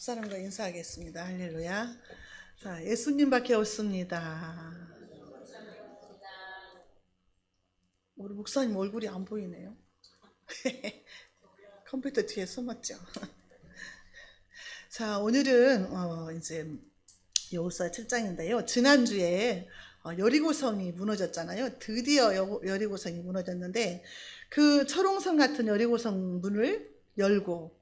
옆사람과 인사하겠습니다. 할렐루야. 자, 예수님밖에 없습니다. 우리 목사님 얼굴이 안 보이네요. 컴퓨터 뒤에 숨었죠. 자, 오늘은 이제 여호수아 7장인데요. 지난주에 여리고성이 무너졌잖아요. 드디어 여리고성이 무너졌는데 그 철옹성 같은 여리고성 문을 열고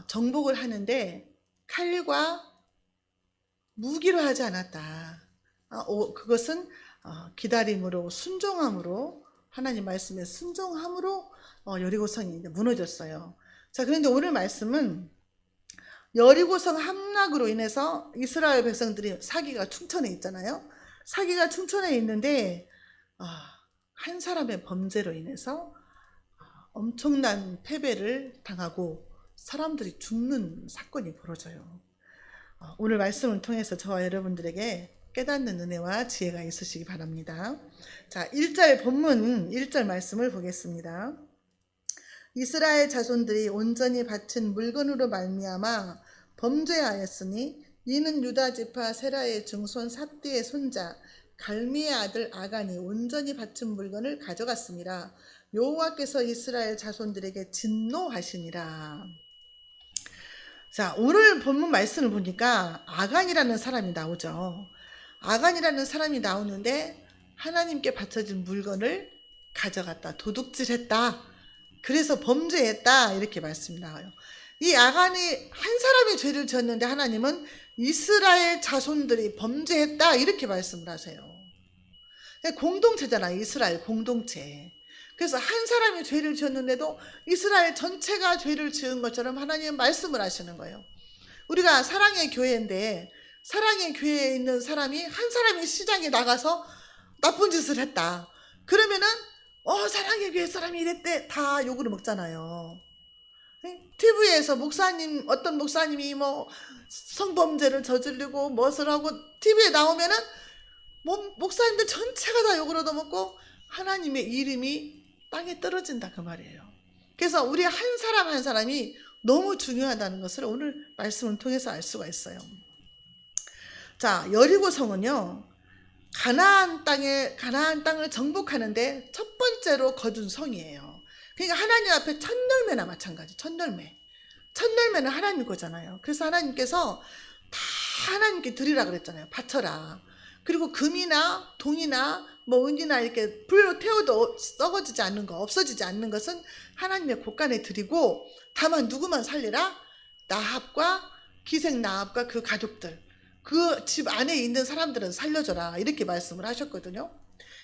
정복을 하는데 칼과 무기로 하지 않았다. 그것은 기다림으로, 순종함으로, 하나님 말씀에 순종함으로 여리고성이 무너졌어요. 자, 그런데 오늘 말씀은 여리고성 함락으로 인해서 이스라엘 백성들이 사기가 충천해 있잖아요. 사기가 충천해 있는데 한 사람의 범죄로 인해서 엄청난 패배를 당하고 사람들이 죽는 사건이 벌어져요. 오늘 말씀을 통해서 저와 여러분들에게 깨닫는 은혜와 지혜가 있으시기 바랍니다. 자, 1절 본문 1절 말씀을 보겠습니다. 이스라엘 자손들이 온전히 바친 물건으로 말미암아 범죄하였으니 이는 유다 지파 세라의 증손 삽디의 손자 갈미의 아들 아간이 온전히 바친 물건을 가져갔습니다. 여호와께서 이스라엘 자손들에게 진노하시니라. 자, 오늘 본문 말씀을 보니까 아간이라는 사람이 나오죠. 아간이라는 사람이 나오는데 하나님께 바쳐진 물건을 가져갔다, 도둑질했다, 그래서 범죄했다, 이렇게 말씀이 나와요. 이 아간이 한 사람이 죄를 지었는데 하나님은 이스라엘 자손들이 범죄했다, 이렇게 말씀을 하세요. 공동체잖아요. 이스라엘 공동체. 그래서 한 사람이 죄를 지었는데도 이스라엘 전체가 죄를 지은 것처럼 하나님은 말씀을 하시는 거예요. 우리가 사랑의 교회인데 사랑의 교회에 있는 사람이 한 사람이 시장에 나가서 나쁜 짓을 했다. 그러면은 사랑의 교회 사람이 이랬대, 다 욕을 먹잖아요. TV에서 어떤 목사님이 성범죄를 저지르고 무엇을 하고 TV에 나오면은 목사님들 전체가 다 욕을 얻어먹고 하나님의 이름이 땅에 떨어진다, 그 말이에요. 그래서 우리 한 사람 한 사람이 너무 중요하다는 것을 오늘 말씀을 통해서 알 수가 있어요. 자, 여리고성은요, 가나안 땅을 정복하는데 첫 번째로 거둔 성이에요. 그러니까 하나님 앞에 첫열매나 마찬가지. 첫열매는 하나님 거잖아요. 그래서 하나님께서 다 하나님께 드리라 그랬잖아요. 바쳐라. 그리고 금이나 동이나 은이나 이렇게 불로 태워도 썩어지지 않는 거, 없어지지 않는 것은 하나님의 곳간에 드리고, 다만 누구만 살리라? 나합과 기생 나합과 그 가족들, 그 집 안에 있는 사람들은 살려줘라, 이렇게 말씀을 하셨거든요.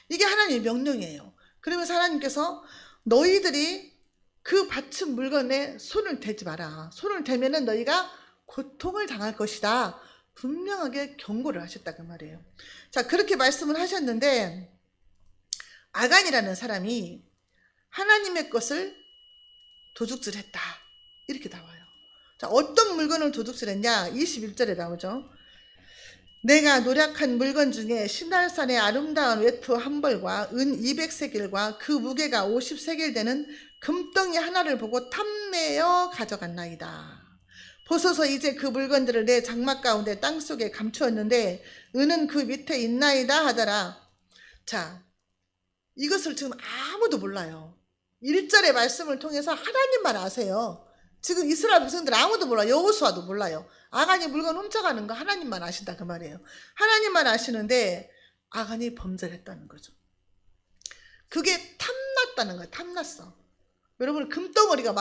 이게 하나님의 명령이에요. 그러면서 하나님께서 너희들이 그 바친 물건에 손을 대지 마라. 손을 대면은 너희가 고통을 당할 것이다, 분명하게 경고를 하셨다, 그 말이에요. 자, 그렇게 말씀을 하셨는데 아간이라는 사람이 하나님의 것을 도둑질했다, 이렇게 나와요. 자, 어떤 물건을 도둑질했냐? 21절에 나오죠. 내가 노력한 물건 중에 시날산의 아름다운 외투 한 벌과 은 200세겔과 그 무게가 50세겔 되는 금덩이 하나를 보고 탐내어 가져갔나이다. 보소서, 이제 그 물건들을 내 장막 가운데 땅속에 감추었는데 은은 그 밑에 있나이다 하더라. 자, 이것을 지금 아무도 몰라요. 1절의 말씀을 통해서 하나님만 아세요. 지금 이스라엘 백성들 아무도 몰라요. 여호수아도 몰라요. 아간이 물건 훔쳐가는 거 하나님만 아신다, 그 말이에요. 하나님만 아시는데 아간이 범죄를 했다는 거죠. 그게 탐났다는 거예요. 탐났어. 여러분, 금덩어리가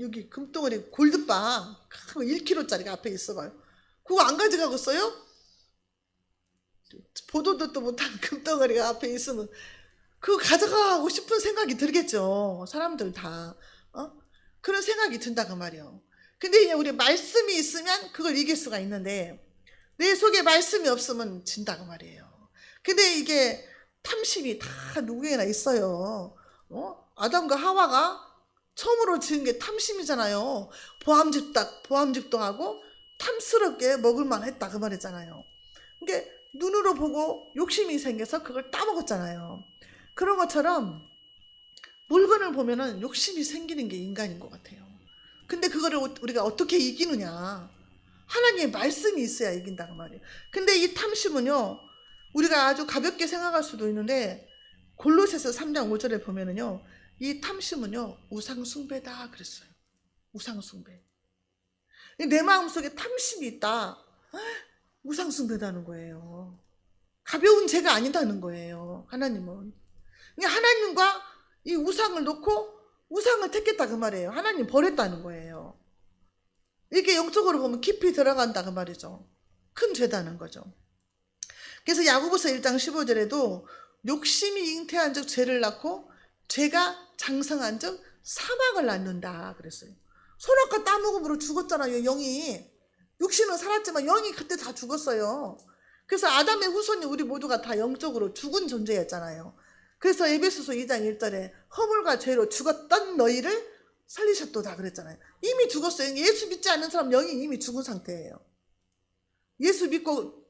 여기 금덩어리 골드바 1kg짜리가 앞에 있어봐요. 그거 안 가져가겠어요? 보도도 못한 금덩어리가 앞에 있으면 그거 가져가고 싶은 생각이 들겠죠. 사람들 다 그런 생각이 든다, 그 말이에요. 근데 우리 말씀이 있으면 그걸 이길 수가 있는데 내 속에 말씀이 없으면 진다, 그 말이에요. 근데 이게 탐심이 다 누구에나 있어요. 아담과 하와가 처음으로 지은 게 탐심이잖아요. 보암직동하고 탐스럽게 먹을만 했다, 그 말이잖아요. 그러니까 눈으로 보고 욕심이 생겨서 그걸 따먹었잖아요. 그런 것처럼 물건을 보면은 욕심이 생기는 게 인간인 것 같아요. 근데 그거를 우리가 어떻게 이기느냐? 하나님의 말씀이 있어야 이긴다고 말이에요. 근데 이 탐심은요, 우리가 아주 가볍게 생각할 수도 있는데 골로새서 3장 5절에 보면은요, 이 탐심은요 우상 숭배다 그랬어요. 우상 숭배. 내 마음속에 탐심이 있다. 우상 숭배다는 거예요. 가벼운 죄가 아니다는 거예요. 하나님은. 하나님과 이 우상을 놓고 우상을 택했다 그 말이에요. 하나님 버렸다는 거예요. 이렇게 영적으로 보면 깊이 들어간다 그 말이죠. 큰 죄다는 거죠. 그래서 야고보서 1장 15절에도 욕심이 잉태한 즉 죄를 낳고 죄가 장성한 즉 사망을 낳는다 그랬어요. 선악과 따먹음으로 죽었잖아요. 영이. 육신은 살았지만 영이 그때 다 죽었어요. 그래서 아담의 후손이 우리 모두가 다 영적으로 죽은 존재였잖아요. 그래서 에베소서 2장 1절에 허물과 죄로 죽었던 너희를 살리셨도다 그랬잖아요. 이미 죽었어요. 예수 믿지 않는 사람 영이 이미 죽은 상태예요. 예수 믿고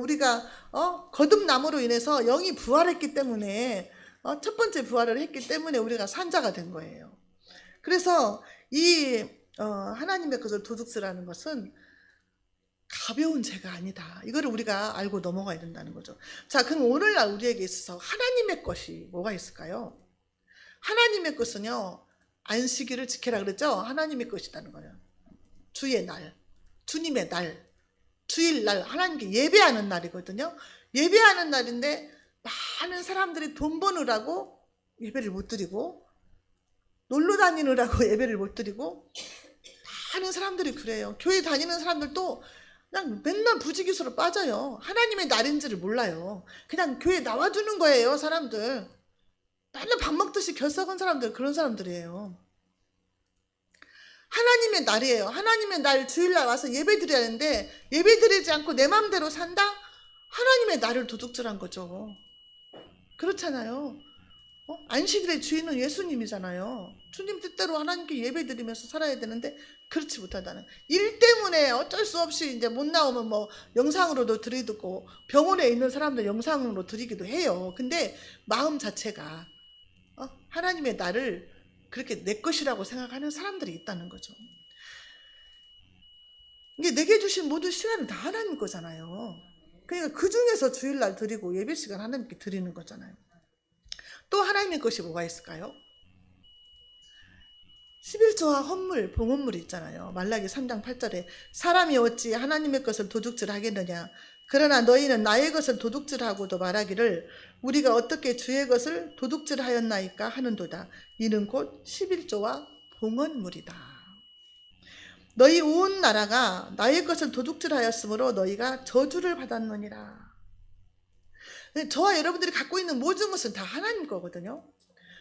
우리가 거듭남으로 인해서 영이 부활했기 때문에 첫 번째 부활을 했기 때문에 우리가 산자가 된 거예요. 그래서 이 하나님의 것을 도둑질하는 것은 가벼운 죄가 아니다. 이거를 우리가 알고 넘어가야 된다는 거죠. 자, 그럼 오늘날 우리에게 있어서 하나님의 것이 뭐가 있을까요? 하나님의 것은요, 안식일을 지켜라 그랬죠? 하나님의 것이라는 거예요. 주의 날, 주님의 날, 주일날, 하나님께 예배하는 날이거든요. 예배하는 날인데 많은 사람들이 돈 버느라고 예배를 못 드리고 놀러 다니느라고 예배를 못 드리고 많은 사람들이 그래요. 교회 다니는 사람들도 그냥 맨날 부지기수로 빠져요. 하나님의 날인지를 몰라요. 그냥 교회 나와주는 거예요. 사람들 맨날 밥 먹듯이 결석한 사람들, 그런 사람들이에요. 하나님의 날이에요. 하나님의 날 주일날 와서 예배 드려야 하는데 예배 드리지 않고 내 마음대로 산다? 하나님의 날을 도둑질한 거죠. 그렇잖아요. 안식일의 주인은 예수님이잖아요. 주님 뜻대로 하나님께 예배 드리면서 살아야 되는데 그렇지 못하다는. 일 때문에 어쩔 수 없이 이제 못 나오면 뭐 영상으로도 드리고 병원에 있는 사람들 영상으로 드리기도 해요. 근데 마음 자체가 하나님의 날을 그렇게 내 것이라고 생각하는 사람들이 있다는 거죠. 이게 내게 주신 모든 시간은 다 하나님 거잖아요. 그러니까 그 중에서 주일날 드리고 예배 시간 하나님께 드리는 거잖아요. 또 하나님의 것이 뭐가 있을까요? 11조와 헌물, 봉헌물이 있잖아요. 말라기 3장 8절에 사람이 어찌 하나님의 것을 도둑질하겠느냐. 그러나 너희는 나의 것을 도둑질하고도 말하기를 우리가 어떻게 주의 것을 도둑질하였나이까 하는도다. 이는 곧 11조와 봉헌물이다. 너희 온 나라가 나의 것을 도둑질하였으므로 너희가 저주를 받았느니라. 저와 여러분들이 갖고 있는 모든 것은 다 하나님 거거든요.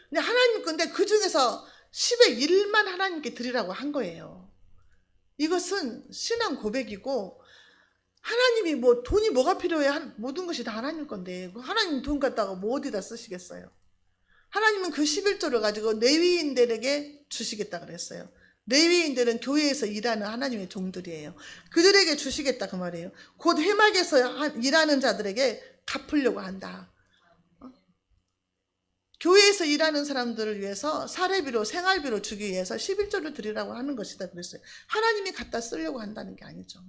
근데 하나님 건데 그 중에서 10의 1만 하나님께 드리라고 한 거예요. 이것은 신앙 고백이고 하나님이 뭐 돈이 뭐가 필요해? 모든 것이 다 하나님 건데 하나님 돈 갖다가 뭐 어디다 쓰시겠어요? 하나님은 그 11조를 가지고 레위인들에게 주시겠다 그랬어요. 레위인들은 교회에서 일하는 하나님의 종들이에요. 그들에게 주시겠다 그 말이에요. 곧 회막에서 일하는 자들에게 갚으려고 한다. 교회에서 일하는 사람들을 위해서 사례비로 생활비로 주기 위해서 11조를 드리라고 하는 것이다 그랬어요. 하나님이 갖다 쓰려고 한다는 게 아니죠.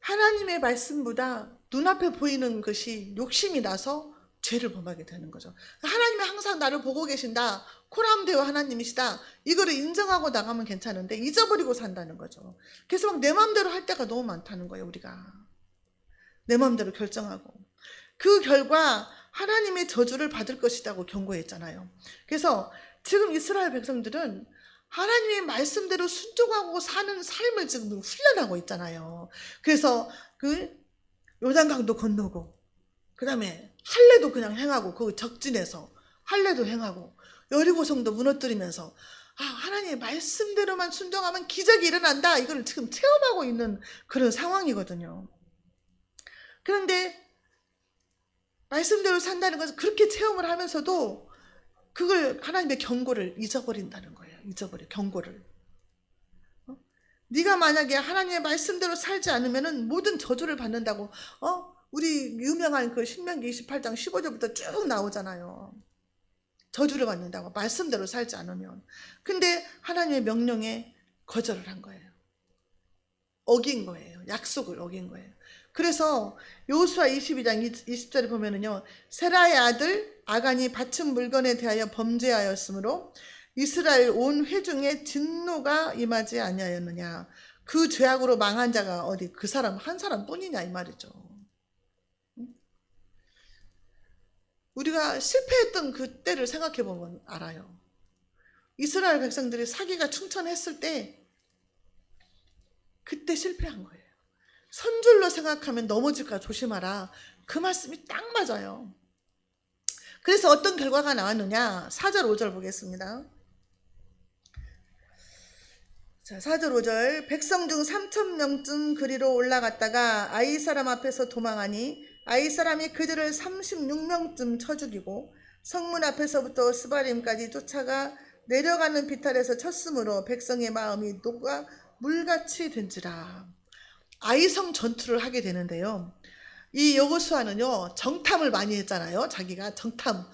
하나님의 말씀보다 눈앞에 보이는 것이 욕심이 나서 죄를 범하게 되는 거죠. 하나님이 항상 나를 보고 계신다. 코람데오 하나님이시다. 이거를 인정하고 나가면 괜찮은데 잊어버리고 산다는 거죠. 그래서 막 내 마음대로 할 때가 너무 많다는 거예요. 우리가 내 마음대로 결정하고 그 결과 하나님의 저주를 받을 것이라고 경고했잖아요. 그래서 지금 이스라엘 백성들은 하나님의 말씀대로 순종하고 사는 삶을 지금 훈련하고 있잖아요. 그래서 그 요단강도 건너고 그 다음에 할례도 그냥 행하고 그 적진에서 할례도 행하고 여리고성도 무너뜨리면서 하나님의 말씀대로만 순종하면 기적이 일어난다. 이걸 지금 체험하고 있는 그런 상황이거든요. 그런데 말씀대로 산다는 것은 그렇게 체험을 하면서도 그걸 하나님의 경고를 잊어버린다는 거예요. 잊어버려 경고를. 네가 만약에 하나님의 말씀대로 살지 않으면은 모든 저주를 받는다고 우리 유명한 그 신명기 28장 15절부터 쭉 나오잖아요. 저주를 받는다고, 말씀대로 살지 않으면. 근데 하나님의 명령에 거절을 한 거예요. 어긴 거예요. 약속을 어긴 거예요. 그래서 여호수아 22장 20절에 보면은요, 세라의 아들 아간이 바친 물건에 대하여 범죄하였으므로 이스라엘 온 회중의 진노가 임하지 아니하였느냐. 그 죄악으로 망한 자가 어디 그 사람 한 사람뿐이냐 이 말이죠. 우리가 실패했던 그때를 생각해 보면 알아요. 이스라엘 백성들이 사기가 충천했을 때 그때 실패한 거예요. 선줄로 생각하면 넘어질까 조심하라. 그 말씀이 딱 맞아요. 그래서 어떤 결과가 나왔느냐. 4절 5절 보겠습니다. 자, 4절 5절. 백성 중 3,000명쯤 그리로 올라갔다가 아이 사람 앞에서 도망하니 아이 사람이 그들을 36명쯤 쳐 죽이고 성문 앞에서부터 스바림까지 쫓아가 내려가는 비탈에서 쳤으므로 백성의 마음이 녹아 물같이 된지라. 아이성 전투를 하게 되는데요. 이 여호수아는요, 정탐을 많이 했잖아요. 자기가 정탐,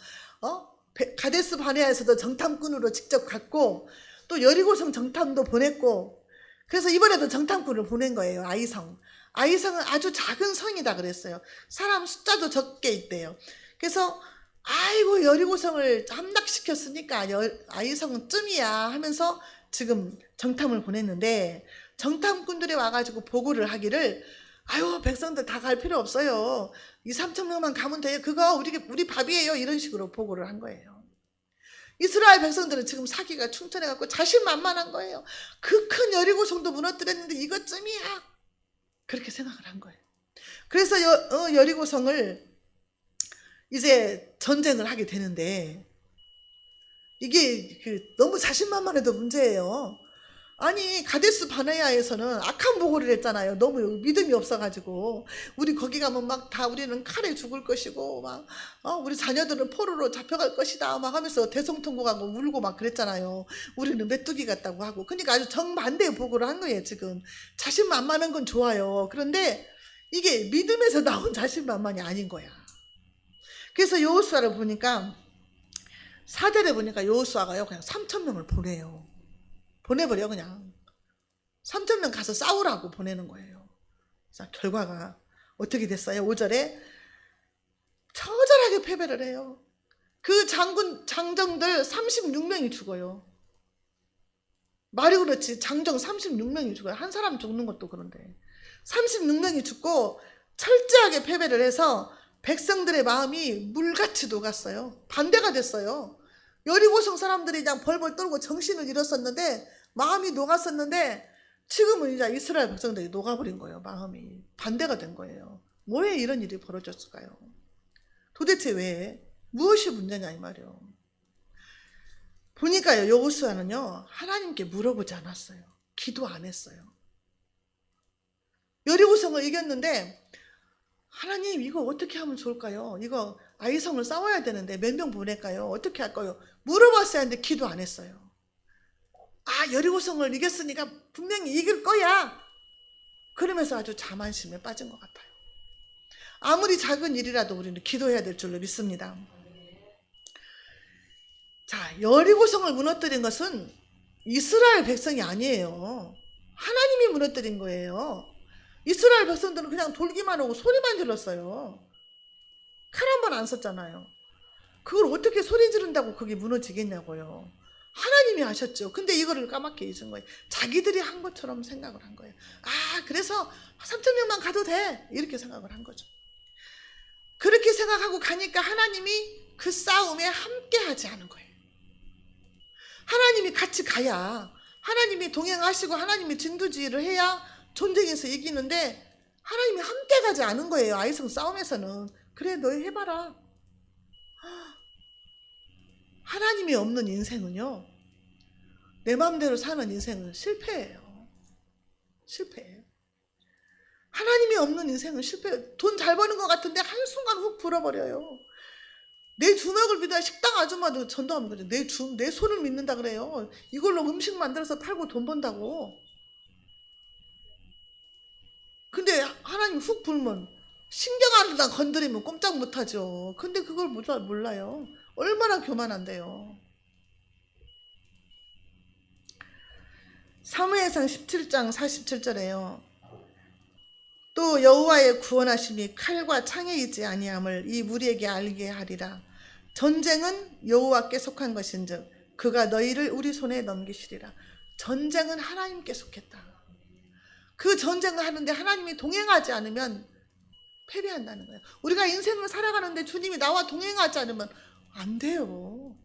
가데스 바네아에서도 정탐꾼으로 직접 갔고, 또 여리고성 정탐도 보냈고, 그래서 이번에도 정탐꾼을 보낸 거예요. 아이성. 아이성은 아주 작은 성이다 그랬어요. 사람 숫자도 적게 있대요. 그래서 아이고 여리고성을 함락시켰으니까 아이성은 쯤이야 하면서 지금 정탐을 보냈는데, 정탐꾼들이 와가지고 보고를 하기를, 아유 백성들 다 갈 필요 없어요. 2,3,000명만 가면 돼요. 그거 우리 밥이에요. 이런 식으로 보고를 한 거예요. 이스라엘 백성들은 지금 사기가 충천해갖고 자신만만한 거예요. 그 큰 여리고성도 무너뜨렸는데 이것쯤이야. 그렇게 생각을 한 거예요. 그래서 여리고성을 이제 전쟁을 하게 되는데, 이게 너무 자신만만해도 문제예요. 아니 가데스 바네아에서는 악한 보고를 했잖아요. 너무 믿음이 없어가지고 우리 거기 가면 막 다 우리는 칼에 죽을 것이고 막 우리 자녀들은 포로로 잡혀갈 것이다 막 하면서 대성통곡하고 울고 막 그랬잖아요. 우리는 메뚜기 같다고 하고. 그러니까 아주 정반대의 보고를 한 거예요. 지금 자신만만한 건 좋아요. 그런데 이게 믿음에서 나온 자신만만이 아닌 거야. 그래서 여호수아를 보니까 4절에 보니까 여호수아가요 그냥 3,000명을 보내요. 보내버려. 그냥 3,000명 가서 싸우라고 보내는 거예요. 자, 결과가 어떻게 됐어요? 5절에 처절하게 패배를 해요. 그 장정들 36명이 죽어요. 말이 그렇지 장정 36명이 죽어요. 한 사람 죽는 것도 그런데 36명이 죽고 철저하게 패배를 해서 백성들의 마음이 물같이 녹았어요. 반대가 됐어요. 여리고성 사람들이 그냥 벌벌 떨고 정신을 잃었었는데, 마음이 녹았었는데, 지금은 이제 이스라엘 백성들이 녹아버린 거예요. 마음이 반대가 된 거예요. 왜 이런 일이 벌어졌을까요? 도대체 왜? 무엇이 문제냐 이 말이에요. 보니까요, 여호수아는요 하나님께 물어보지 않았어요. 기도 안 했어요. 여리고성을 이겼는데, 하나님 이거 어떻게 하면 좋을까요? 이거 아이성을 싸워야 되는데 몇 명 보낼까요? 어떻게 할까요? 물어봤어야 하는데 기도 안 했어요. 아, 여리고성을 이겼으니까 분명히 이길 거야. 그러면서 아주 자만심에 빠진 것 같아요. 아무리 작은 일이라도 우리는 기도해야 될 줄로 믿습니다. 자, 여리고성을 무너뜨린 것은 이스라엘 백성이 아니에요. 하나님이 무너뜨린 거예요. 이스라엘 백성들은 그냥 돌기만 하고 소리만 질렀어요. 칼 한 번 안 썼잖아요. 그걸 어떻게 소리 지른다고 그게 무너지겠냐고요. 하나님이 하셨죠. 근데 이거를 까맣게 잊은 거예요. 자기들이 한 것처럼 생각을 한 거예요. 아, 그래서 3,000명만 가도 돼. 이렇게 생각을 한 거죠. 그렇게 생각하고 가니까 하나님이 그 싸움에 함께 하지 않은 거예요. 하나님이 같이 가야, 하나님이 동행하시고 하나님이 진두지휘를 해야 전쟁에서 이기는데, 하나님이 함께 가지 않은 거예요. 아이성 싸움에서는. 그래, 너희 해봐라. 하나님이 없는 인생은요, 내 마음대로 사는 인생은 실패예요. 실패예요. 하나님이 없는 인생은 실패예요. 돈 잘 버는 것 같은데 한순간 훅 불어버려요. 내 주먹을 믿어야 식당 아줌마도 전도하면 그래. 내 손을 믿는다 그래요. 이걸로 음식 만들어서 팔고 돈 번다고. 근데 하나님 훅 불면 신경 하나 건드리면 꼼짝 못하죠. 근데 그걸 몰라요. 얼마나 교만한데요. 사무엘상 17장 47절에요. 또 여호와의 구원하심이 칼과 창에 있지 아니함을 이 무리에게 알게 하리라. 전쟁은 여호와께 속한 것인즉 그가 너희를 우리 손에 넘기시리라. 전쟁은 하나님께 속했다. 그 전쟁을 하는데 하나님이 동행하지 않으면 패배한다는 거예요. 우리가 인생을 살아가는데 주님이 나와 동행하지 않으면 안 돼요.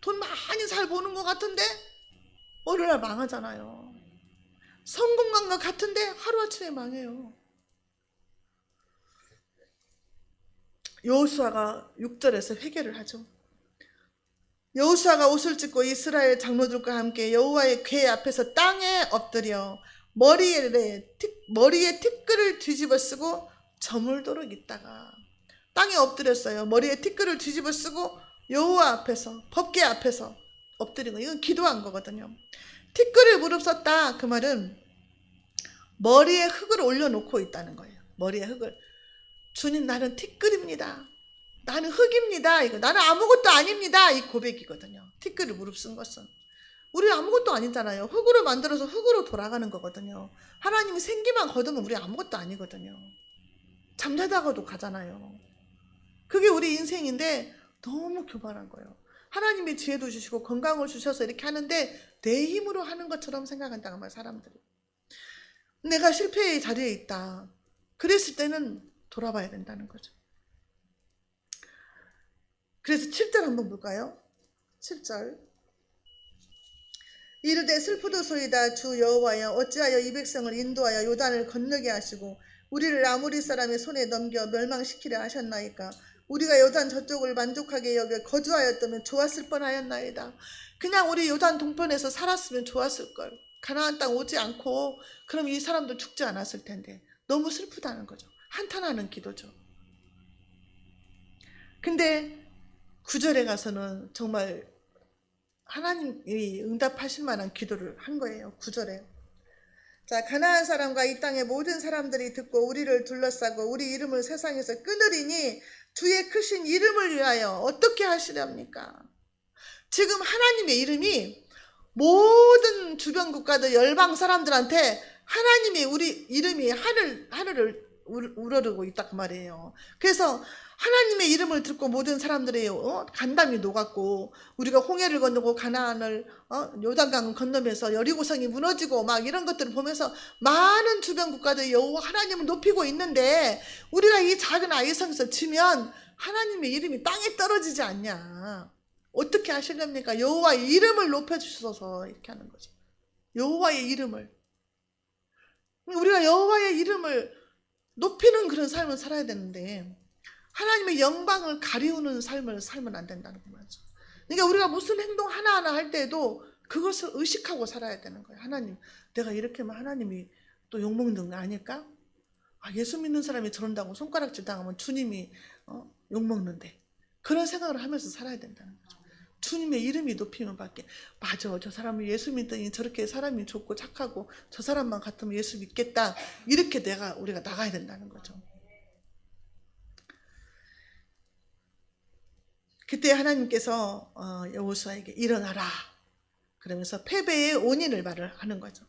돈 많이 잘 버는 것 같은데 어느 날 망하잖아요. 성공한 것 같은데 하루아침에 망해요. 여호수아가 6절에서 회개를 하죠. 여호수아가 옷을 찢고 이스라엘 장로들과 함께 여호와의 궤 앞에서 땅에 엎드려 머리에 티끌을 뒤집어 쓰고 저물도록 있다가 땅에 엎드렸어요. 머리에 티끌을 뒤집어 쓰고 여호와 앞에서, 법궤 앞에서 엎드린 거. 이건 기도한 거거든요. 티끌을 무릅썼다. 그 말은 머리에 흙을 올려놓고 있다는 거예요. 머리에 흙을. 주님, 나는 티끌입니다. 나는 흙입니다. 이거 나는 아무것도 아닙니다. 이 고백이거든요. 티끌을 무릅쓴 것은. 우리 아무것도 아니잖아요. 흙으로 만들어서 흙으로 돌아가는 거거든요. 하나님이 생기만 거두면 우리 아무것도 아니거든요. 잠자다가도 가잖아요. 그게 우리 인생인데 너무 교만한 거예요. 하나님이 지혜도 주시고 건강을 주셔서 이렇게 하는데 내 힘으로 하는 것처럼 생각한다는 거예요. 사람들이. 내가 실패의 자리에 있다. 그랬을 때는 돌아봐야 된다는 거죠. 그래서 7절 한번 볼까요? 7절. 이르되 슬프도소이다. 주 여호와여, 어찌하여 이 백성을 인도하여 요단을 건너게 하시고 우리를 아모리 사람의 손에 넘겨 멸망시키려 하셨나이까. 우리가 요단 저쪽을 만족하게 여겨 거주하였다면 좋았을 뻔하였나이다. 그냥 우리 요단 동편에서 살았으면 좋았을걸. 가나안 땅 오지 않고 그럼 이 사람도 죽지 않았을 텐데. 너무 슬프다는 거죠. 한탄하는 기도죠. 근데 9절에 가서는 정말 하나님이 응답하실 만한 기도를 한 거예요. 9절에. 자, 가나안 사람과 이 땅의 모든 사람들이 듣고 우리를 둘러싸고 우리 이름을 세상에서 끊으리니 주의 크신 이름을 위하여 어떻게 하시렵니까? 지금 하나님의 이름이 모든 주변 국가들 열방 사람들한테 하나님의 우리 이름이 하늘을 우러르고 있다 그 말이에요. 그래서 하나님의 이름을 듣고 모든 사람들이 간담이 녹았고 우리가 홍해를 건너고 가나안을 요단강을 건너면서 여리고성이 무너지고 막 이런 것들을 보면서 많은 주변 국가들이 여호와 하나님을 높이고 있는데 우리가 이 작은 아이성에서 치면 하나님의 이름이 땅에 떨어지지 않냐. 어떻게 하시렵니까? 여호와의 이름을 높여주셔서 이렇게 하는 거죠. 여호와의 이름을. 우리가 여호와의 이름을 높이는 그런 삶을 살아야 되는데 하나님의 영광을 가리우는 삶을 살면 안 된다는 거죠. 그러니까 우리가 무슨 행동 하나하나 할 때에도 그것을 의식하고 살아야 되는 거예요. 하나님, 내가 이렇게 하면 하나님이 또 욕먹는 거 아닐까? 예수 믿는 사람이 저런다고 손가락질 당하면 주님이 욕먹는데. 그런 생각을 하면서 살아야 된다는 거죠. 주님의 이름이 높이면 밖에 맞아, 저 사람이 예수 믿더니 저렇게 사람이 좋고 착하고 저 사람만 같으면 예수 믿겠다. 이렇게 우리가 나가야 된다는 거죠. 그때 하나님께서 여호수아에게 일어나라 그러면서 패배의 원인을 말을 하는 거죠.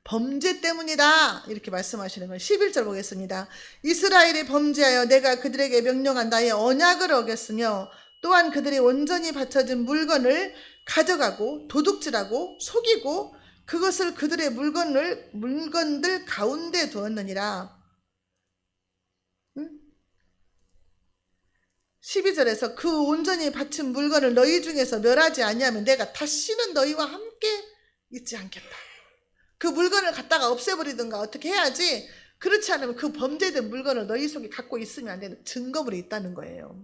범죄 때문이다 이렇게 말씀하시는 거예요. 11절 보겠습니다. 이스라엘이 범죄하여 내가 그들에게 명령한 나의 언약을 어겼으며 또한 그들이 온전히 바쳐진 물건을 가져가고 도둑질하고 속이고 그것을 그들의 물건들 가운데 두었느니라. 12절에서 그 온전히 바친 물건을 너희 중에서 멸하지 아니하면 내가 다시는 너희와 함께 있지 않겠다. 그 물건을 갖다가 없애버리든가 어떻게 해야지. 그렇지 않으면 그 범죄된 물건을 너희 속에 갖고 있으면 안 되는 증거물이 있다는 거예요.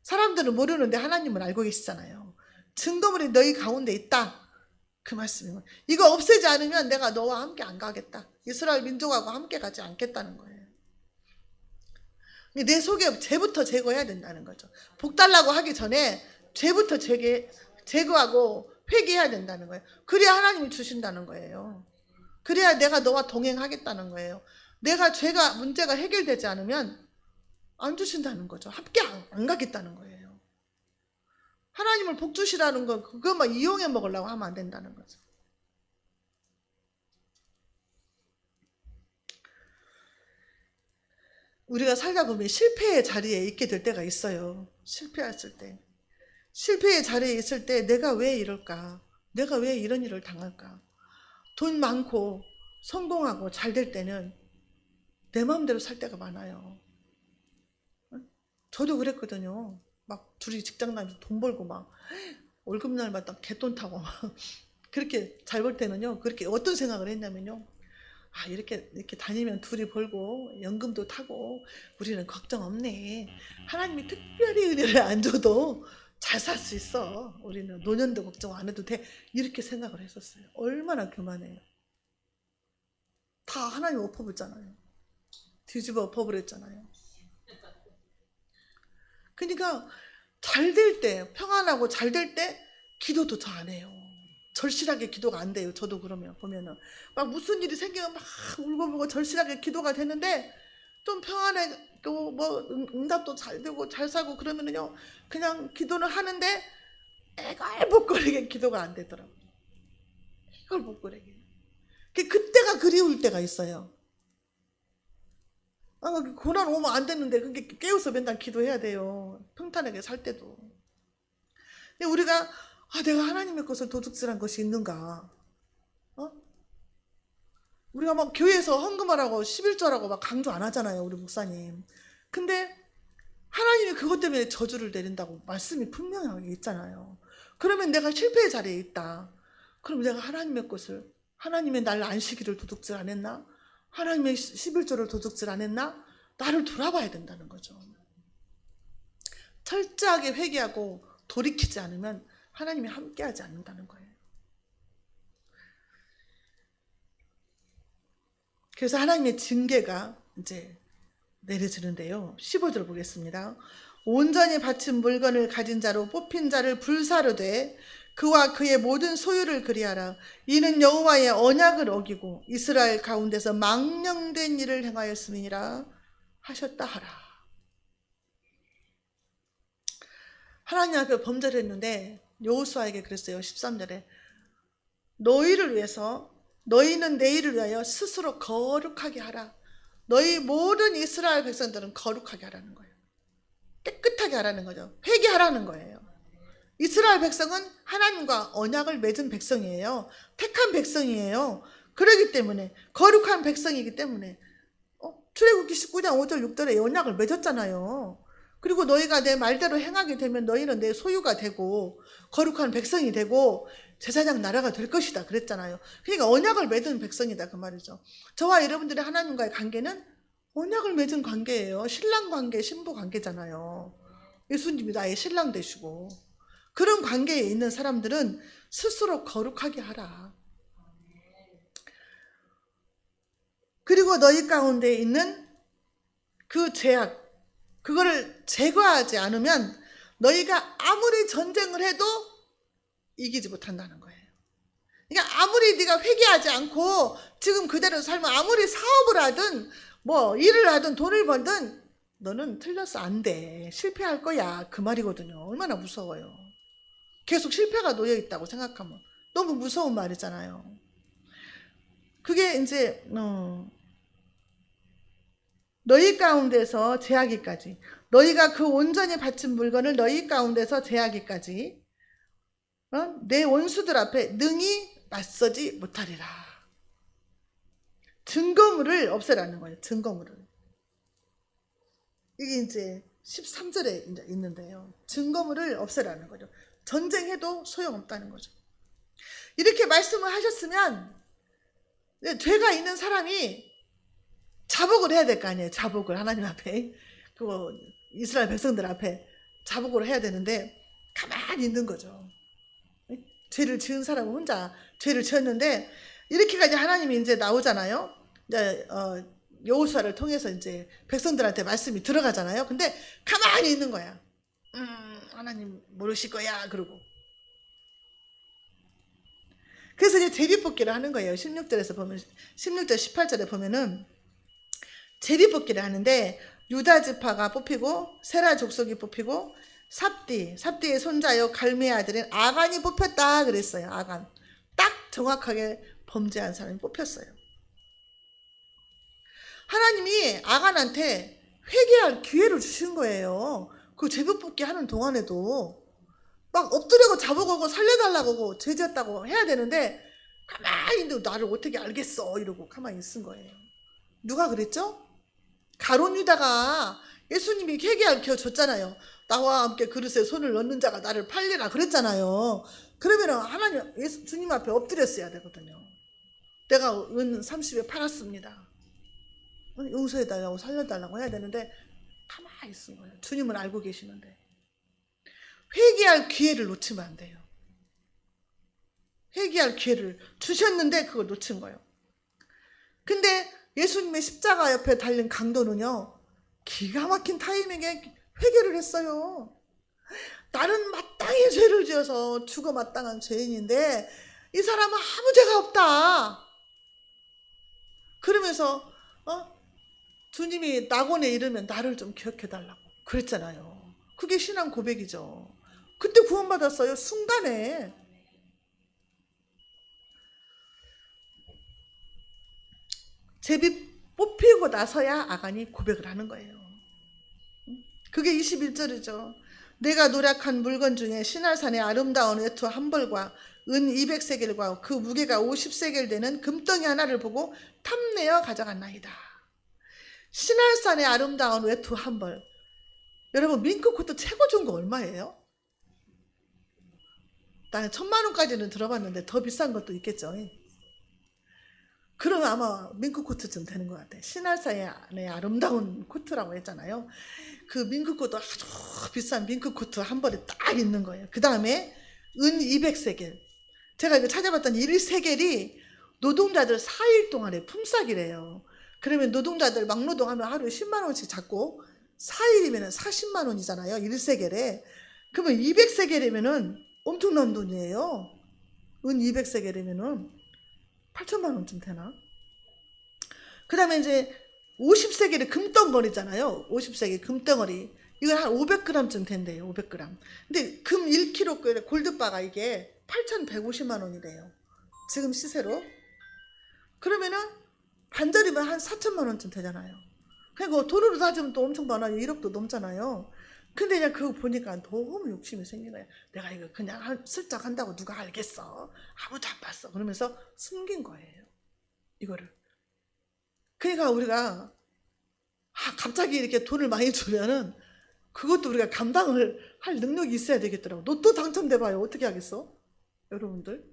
사람들은 모르는데 하나님은 알고 계시잖아요. 증거물이 너희 가운데 있다. 그 말씀이에요. 이거 없애지 않으면 내가 너와 함께 안 가겠다. 이스라엘 민족하고 함께 가지 않겠다는 거예요. 내 속에 죄부터 제거해야 된다는 거죠. 복 달라고 하기 전에 죄부터 제거하고 회개해야 된다는 거예요. 그래야 하나님이 주신다는 거예요. 그래야 내가 너와 동행하겠다는 거예요. 내가 문제가 해결되지 않으면 안 주신다는 거죠. 함께 안 가겠다는 거예요. 하나님을 복 주시라는 거 그것만 이용해 먹으려고 하면 안 된다는 거죠. 우리가 살다 보면 실패의 자리에 있게 될 때가 있어요. 실패했을 때. 실패의 자리에 있을 때 내가 왜 이럴까? 내가 왜 이런 일을 당할까? 돈 많고 성공하고 잘 될 때는 내 마음대로 살 때가 많아요. 저도 그랬거든요. 막 둘이 직장 다니면서 돈 벌고 막 월급날마다 개돈 타고 막 그렇게 잘 벌 때는요. 그렇게 어떤 생각을 했냐면요. 아, 이렇게 다니면 둘이 벌고 연금도 타고 우리는 걱정 없네. 하나님이 특별히 은혜를 안 줘도 잘 살 수 있어. 우리는 노년도 걱정 안 해도 돼. 이렇게 생각을 했었어요. 얼마나 교만해요. 다 하나님 엎어버렸잖아요. 뒤집어 엎어버렸잖아요. 그러니까 잘 될 때, 평안하고 잘 될 때 기도도 더 안 해요. 절실하게 기도가 안 돼요. 저도 그러면 보면은 막 무슨 일이 생기면 막 울고불고 절실하게 기도가 되는데 좀 평안하고 뭐 응답도 잘 되고 잘 살고 그러면은요 그냥 기도는 하는데 애걸복걸하게 기도가 안 되더라고요. 애걸복걸하게. 그때가 그리울 때가 있어요. 고난 오면 안 되는데 그게 깨워서 맨날 기도해야 돼요. 평탄하게 살 때도. 근데 우리가 내가 하나님의 것을 도둑질한 것이 있는가? 우리가 막 교회에서 헌금하라고 11조라고 막 강조 안 하잖아요. 우리 목사님. 근데 하나님이 그것 때문에 저주를 내린다고 말씀이 분명하게 있잖아요. 그러면 내가 실패의 자리에 있다. 그럼 내가 하나님의 것을, 하나님의 날 안식일을 도둑질 안 했나? 하나님의 11조를 도둑질 안 했나? 나를 돌아봐야 된다는 거죠. 철저하게 회개하고 돌이키지 않으면 하나님이 함께하지 않는다는 거예요. 그래서 하나님의 징계가 이제 내려지는데요. 15절 보겠습니다. 온전히 바친 물건을 가진 자로 뽑힌 자를 불사르 되 그와 그의 모든 소유를 그리하라. 이는 여호와의 언약을 어기고 이스라엘 가운데서 망령된 일을 행하였음이니라 하셨다 하라. 하나님 앞에 범죄를 했는데 여호수아에게 그랬어요. 13절에 너희를 위해서 너희는 내일을 위하여 스스로 거룩하게 하라. 너희 모든 이스라엘 백성들은 거룩하게 하라는 거예요. 깨끗하게 하라는 거죠. 회개하라는 거예요. 이스라엘 백성은 하나님과 언약을 맺은 백성이에요. 택한 백성이에요. 그러기 때문에 거룩한 백성이기 때문에 출애굽기 19장 5절 6절에 언약을 맺었잖아요. 그리고 너희가 내 말대로 행하게 되면 너희는 내 소유가 되고 거룩한 백성이 되고 제사장 나라가 될 것이다 그랬잖아요. 그러니까 언약을 맺은 백성이다 그 말이죠. 저와 여러분들의 하나님과의 관계는 언약을 맺은 관계예요. 신랑 관계, 신부 관계잖아요. 예수님이 나의 신랑 되시고 그런 관계에 있는 사람들은 스스로 거룩하게 하라. 그리고 너희 가운데 있는 그 죄악, 그거를 제거하지 않으면 너희가 아무리 전쟁을 해도 이기지 못한다는 거예요. 그러니까 아무리 네가 회개하지 않고 지금 그대로 살면 아무리 사업을 하든 뭐 일을 하든 돈을 벌든 너는 틀렸어 안 돼. 실패할 거야. 그 말이거든요. 얼마나 무서워요. 계속 실패가 놓여 있다고 생각하면 너무 무서운 말이잖아요. 그게 이제 너희 가운데서 제하기까지 너희가 그 온전히 바친 물건을 너희 가운데서 제하기까지 내 원수들 앞에 능히 맞서지 못하리라. 증거물을 없애라는 거예요. 증거물을. 이게 이제 13절에 이제 있는데요. 증거물을 없애라는 거죠. 전쟁해도 소용없다는 거죠. 이렇게 말씀을 하셨으면 죄가 있는 사람이 자복을 해야 될 거 아니에요. 자복을 하나님 앞에 그거 이스라엘 백성들 앞에 자복을 해야 되는데 가만히 있는 거죠. 죄를 지은 사람은 혼자 죄를 지었는데 이렇게까지 하나님이 이제 나오잖아요. 이제 여호수아를 통해서 이제 백성들한테 말씀이 들어가잖아요. 근데 가만히 있는 거야. 하나님 모르실 거야 그러고. 그래서 이제 제비뽑기를 하는 거예요. 16절에서 보면 16절 18절에 보면은 제비뽑기를 하는데 유다 지파가 뽑히고 세라 족속이 뽑히고 삽디의 손자요 갈미의 아들인 아간이 뽑혔다 그랬어요. 아간. 딱 정확하게 범죄한 사람이 뽑혔어요. 하나님이 아간한테 회개할 기회를 주신 거예요. 그 제비 뽑기 하는 동안에도 막 엎드려고 잡아가고 살려달라고 죄졌다고 해야 되는데 가만히 있는데 나를 어떻게 알겠어 이러고 가만히 있은 거예요. 누가 그랬죠? 가룟 유다가 예수님이 회개할 기회 줬잖아요. 나와 함께 그릇에 손을 넣는 자가 나를 팔리라 그랬잖아요. 그러면 하나님 주님 앞에 엎드렸어야 되거든요. 내가 은 30에 팔았습니다. 용서해달라고 살려달라고 해야 되는데 가만히 있은 거예요. 주님은 알고 계시는데. 회개할 기회를 놓치면 안 돼요. 회개할 기회를 주셨는데 그걸 놓친 거예요. 근데 예수님의 십자가 옆에 달린 강도는요, 기가 막힌 타이밍에 회개를 했어요. 나는 마땅히 죄를 지어서 죽어 마땅한 죄인인데 이 사람은 아무 죄가 없다. 그러면서 주님이 낙원에 이르면 나를 좀 기억해달라고 그랬잖아요. 그게 신앙 고백이죠. 그때 구원받았어요. 순간에. 제비 뽑히고 나서야 아간이 고백을 하는 거예요. 그게 21절이죠. 내가 노력한 물건 중에 시날산의 아름다운 외투 한 벌과 은 200세겔과 그 무게가 50세겔 되는 금덩이 하나를 보고 탐내어 가져갔나이다. 시날산의 아름다운 외투 한 벌. 여러분 밍크코트 최고 좋은 거 얼마예요? 나는 1000만원까지는 들어봤는데 더 비싼 것도 있겠죠. 그러면 아마 밍크코트쯤 되는 것 같아요. 시날산의 아름다운 코트라고 했잖아요. 그 밍크코트 아주 비싼 밍크코트 한 벌에 딱 있는 거예요. 그 다음에 은 200세겔. 제가 이거 찾아봤더니 1세겔이 노동자들 4일 동안의 품삯이래요. 그러면 노동자들 막노동하면 하루에 10만 원씩 잡고 4일이면 40만 원이잖아요. 1세겔에. 그러면 200세겔이면 엄청난 돈이에요. 은 200세겔이면 8천만 원쯤 되나? 그 다음에 이제 50세겔이 금덩어리잖아요. 50세겔 금덩어리. 이건 한 500g쯤 된대요. 500g. 근데 금 1kg 골드바가 이게 8,150만 원이래요. 지금 시세로. 그러면은 반절이면 한 4천만 원쯤 되잖아요. 그러니까 돈으로 따지면 또 엄청 많아요. 1억도 넘잖아요. 근데 그냥 그거 보니까 너무 욕심이 생긴 거예요. 내가 이거 그냥 슬쩍 한다고 누가 알겠어? 아무도 안 봤어. 그러면서 숨긴 거예요. 이거를. 그러니까 우리가 갑자기 이렇게 돈을 많이 주면은 그것도 우리가 감당을 할 능력이 있어야 되겠더라고. 로또 당첨돼봐요. 어떻게 하겠어? 여러분들.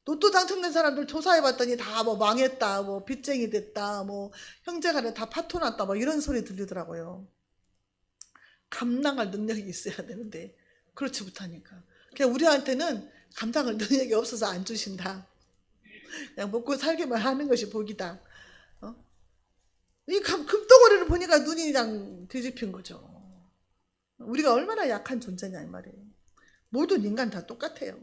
로또 당첨된 사람들 조사해봤더니 다 뭐 망했다, 뭐 빚쟁이 됐다, 뭐 형제간에 다 파토났다, 뭐 이런 소리 들리더라고요. 감당할 능력이 있어야 되는데 그렇지 못하니까. 그냥 우리한테는 감당할 능력이 없어서 안 주신다. 그냥 먹고 살기만 하는 것이 복이다. 이 금덩어리를 보니까 눈이 그냥 뒤집힌 거죠. 우리가 얼마나 약한 존재냐 이 말이에요. 모든 인간 다 똑같아요.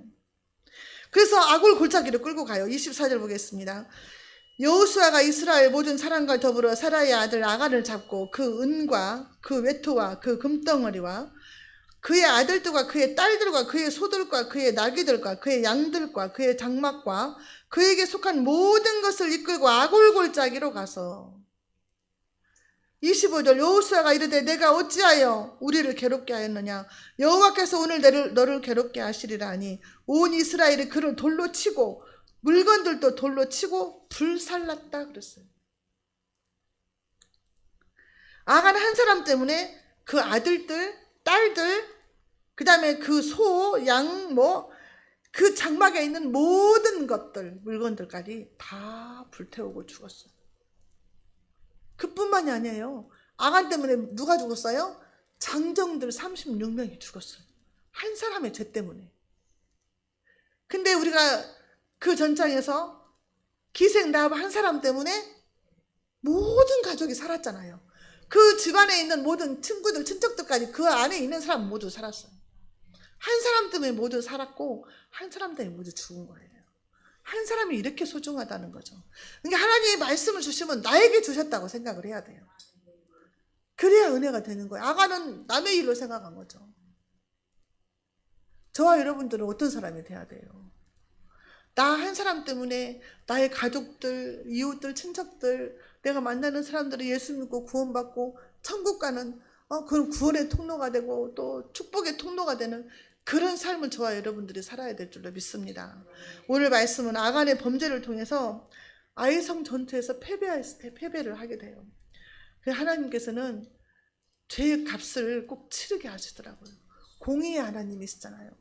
그래서 아굴 골짜기를 끌고 가요. 24절 보겠습니다. 여호수아가 이스라엘 모든 사람과 더불어 사라의 아들 아간을 잡고 그 은과 그 외투와 그 금덩어리와 그의 아들들과 그의 딸들과 그의 소들과 그의 나귀들과 그의 양들과 그의 장막과 그에게 속한 모든 것을 이끌고 아굴 골짜기로 가서 25절 여호수아가 이르되 내가 어찌하여 우리를 괴롭게 하였느냐 여호와께서 오늘 너를 괴롭게 하시리라 하니 온 이스라엘이 그를 돌로 치고 물건들도 돌로 치고 불살랐다 그랬어요. 아간 한 사람 때문에 그 아들들, 딸들, 그 다음에 그 소, 양, 그 장막에 있는 모든 것들, 물건들까지 다 불태우고 죽었어요. 그뿐만이 아니에요. 아간 때문에 누가 죽었어요? 장정들 36명이 죽었어요. 한 사람의 죄 때문에. 근데 우리가 그 전장에서 기생 라합 한 사람 때문에 모든 가족이 살았잖아요. 그 집안에 있는 모든 친구들, 친척들까지 그 안에 있는 사람 모두 살았어요. 한 사람 때문에 모두 살았고 한 사람 때문에 모두 죽은 거예요. 한 사람이 이렇게 소중하다는 거죠. 그러니까 하나님의 말씀을 주시면 나에게 주셨다고 생각을 해야 돼요. 그래야 은혜가 되는 거예요. 아간은 남의 일로 생각한 거죠. 저와 여러분들은 어떤 사람이 돼야 돼요? 나 한 사람 때문에 나의 가족들, 이웃들, 친척들, 내가 만나는 사람들이 예수 믿고 구원받고 천국 가는 그런 구원의 통로가 되고 또 축복의 통로가 되는 그런 삶을 저와 여러분들이 살아야 될 줄로 믿습니다. 오늘 말씀은 아간의 범죄를 통해서 아이성 전투에서 패배를 하게 돼요. 하나님께서는 죄의 값을 꼭 치르게 하시더라고요. 공의의 하나님이시잖아요.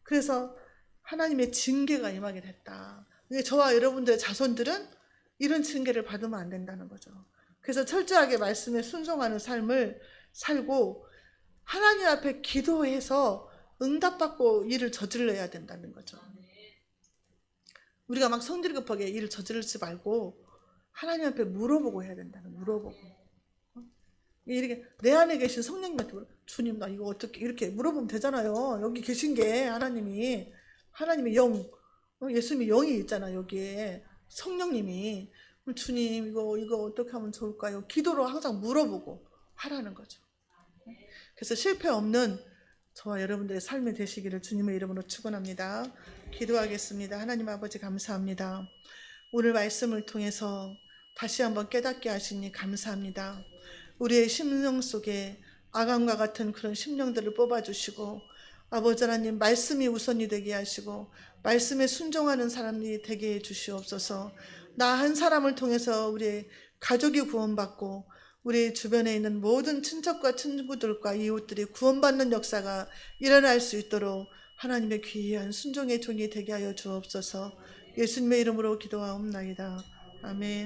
그래서 하나님의 징계가 임하게 됐다. 저와 여러분들의 자손들은 이런 징계를 받으면 안 된다는 거죠. 그래서 철저하게 말씀에 순종하는 삶을 살고 하나님 앞에 기도해서 응답받고 일을 저질러야 된다는 거죠. 우리가 막 성질 급하게 일을 저지르지 말고 하나님 앞에 물어보고 해야 된다는, 물어보고. 이렇게 내 안에 계신 성령님한테 주님 나 이거 어떻게 이렇게 물어보면 되잖아요. 여기 계신 게 하나님의 영, 예수님의 영이 있잖아요. 여기에 성령님이 주님 이거 어떻게 하면 좋을까요? 기도로 항상 물어보고 하라는 거죠. 그래서 실패 없는 저와 여러분들의 삶이 되시기를 주님의 이름으로 축원합니다. 기도하겠습니다. 하나님 아버지 감사합니다. 오늘 말씀을 통해서 다시 한번 깨닫게 하시니 감사합니다. 우리의 심령 속에 아간과 같은 그런 심령들을 뽑아주시고 아버지 하나님 말씀이 우선이 되게 하시고 말씀에 순종하는 사람이 되게 해주시옵소서. 나 한 사람을 통해서 우리의 가족이 구원받고 우리 주변에 있는 모든 친척과 친구들과 이웃들이 구원받는 역사가 일어날 수 있도록 하나님의 귀한 순종의 종이 되게 하여 주옵소서. 예수님의 이름으로 기도하옵나이다. 아멘.